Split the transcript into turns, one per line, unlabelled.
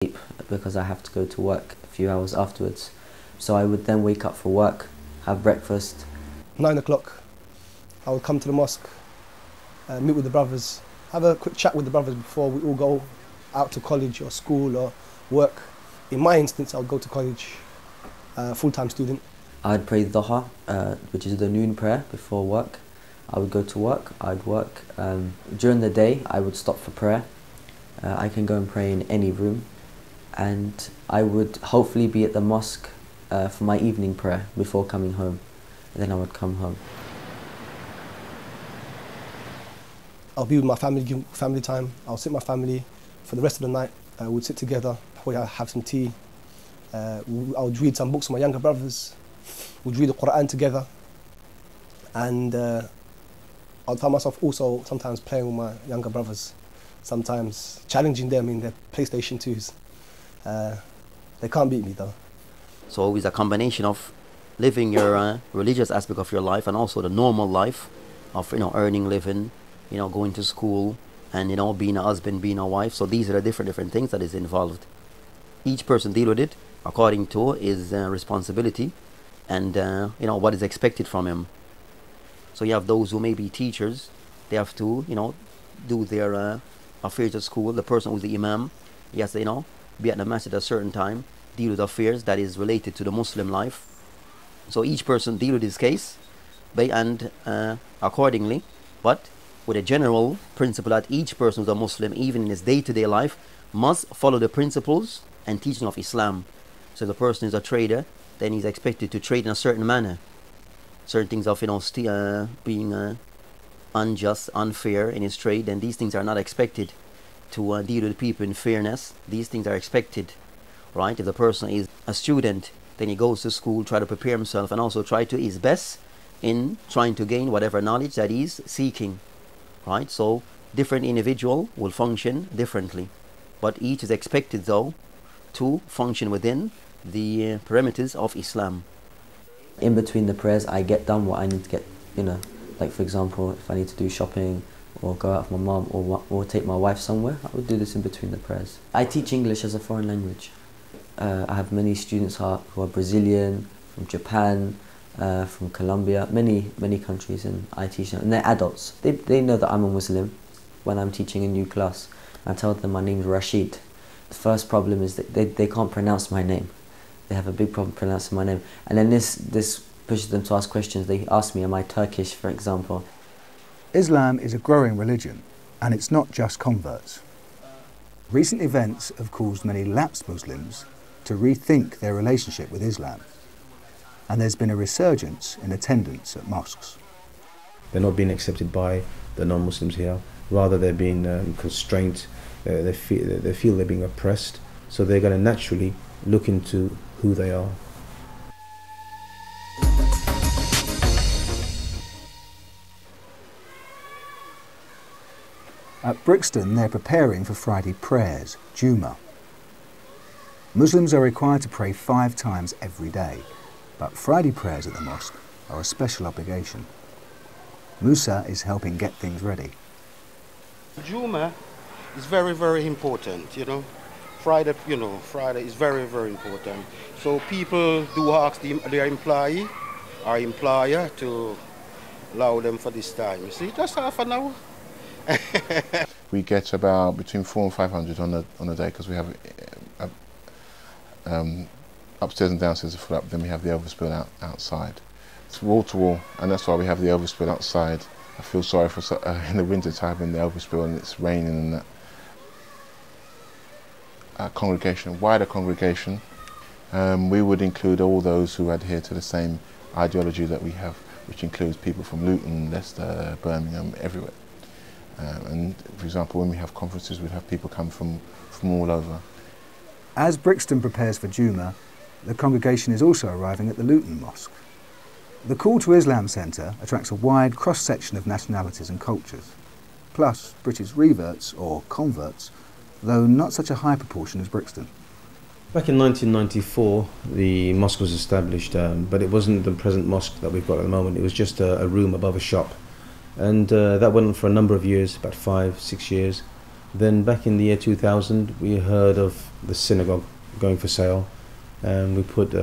sleep because I have to go to work a few hours afterwards. So I would then wake up for work, have breakfast.
9 o'clock, I would come to the mosque, meet with the brothers, have a quick chat with the brothers before we all go out to college or school or work. In my instance, I would go to college, full-time student.
I'd pray Dhuha, which is the noon prayer before work. I would go to work, I'd work. During the day, I would stop for prayer. I can go and pray in any room. And I would hopefully be at the mosque for my evening prayer before coming home. And then I would come home.
I'll be with my family, give family time. I'll sit with my family for the rest of the night. We'd sit together, we'd have some tea. I would read some books with my younger brothers. We'd read the Quran together. And I'd find myself also sometimes playing with my younger brothers, sometimes challenging them in their PlayStation 2s. They can't beat me though.
So always a combination of living your religious aspect of your life and also the normal life of earning living, going to school and being a husband, being a wife. So these are the different things that is involved. Each person deal with it according to his responsibility and what is expected from him. So you have those who may be teachers. They have to do their affairs at school. The person who's the imam, he has to be at the masjid at a certain time, deal with affairs that is related to the Muslim life. So each person deal with his case and accordingly, but with a general principle that each person who's a Muslim, even in his day-to-day life, must follow the principles and teaching of Islam. So if the person is a trader, then he's expected to trade in a certain manner. Certain things of being unjust, unfair in his trade, and these things are not expected. To deal with people in fairness, these things are expected, right? If the person is a student, then he goes to school, try to prepare himself, and also try to his best in trying to gain whatever knowledge that he's seeking, right? So different individual will function differently, but each is expected though to function within the parameters of Islam.
In between the prayers, I get done what I need to get, like for example, if I need to do shopping or go out with my mum or take my wife somewhere, I would do this in between the prayers. I teach English as a foreign language. I have many students who are Brazilian, from Japan, from Colombia, many countries, and I teach them, and they're adults. They know that I'm a Muslim when I'm teaching a new class. I tell them my name's Rashid. The first problem is that they can't pronounce my name. They have a big problem pronouncing my name. And then this pushes them to ask questions. They ask me, am I Turkish, for example?
Islam is a growing religion, and it's not just converts. Recent events have caused many lapsed Muslims to rethink their relationship with Islam, and there's been a resurgence in attendance at mosques.
They're not being accepted by the non-Muslims here. Rather, they're being constrained. They feel they're being oppressed, so they're going to naturally look into who they are.
At Brixton, they're preparing for Friday prayers, Jumma. Muslims are required to pray 5 times every day, but Friday prayers at the mosque are a special obligation. Musa is helping get things ready.
Jumma is very, very important, Friday, Friday is very, very important. So people do ask their employee or employer to allow them for this time. You see, just half an hour.
We get about between 400 and 500 on a day because we have upstairs and downstairs are full up. Then we have the overspill outside. It's wall to wall, and that's why we have the overspill outside. I feel sorry for in the winter time in the overspill and it's raining and that. Wider congregation, we would include all those who adhere to the same ideology that we have, which includes people from Luton, Leicester, Birmingham, everywhere. And for example, when we have conferences, we'd have people come from all over.
As Brixton prepares for Jumma, the congregation is also arriving at the Luton Mosque. The Call to Islam Centre attracts a wide cross-section of nationalities and cultures, plus British reverts or converts, though not such a high proportion as Brixton.
Back in 1994, the mosque was established, but it wasn't the present mosque that we've got at the moment. It was just a room above a shop. And that went on for a number of years, about 5-6 years. Then back in the year 2000, we heard of the synagogue going for sale, and we put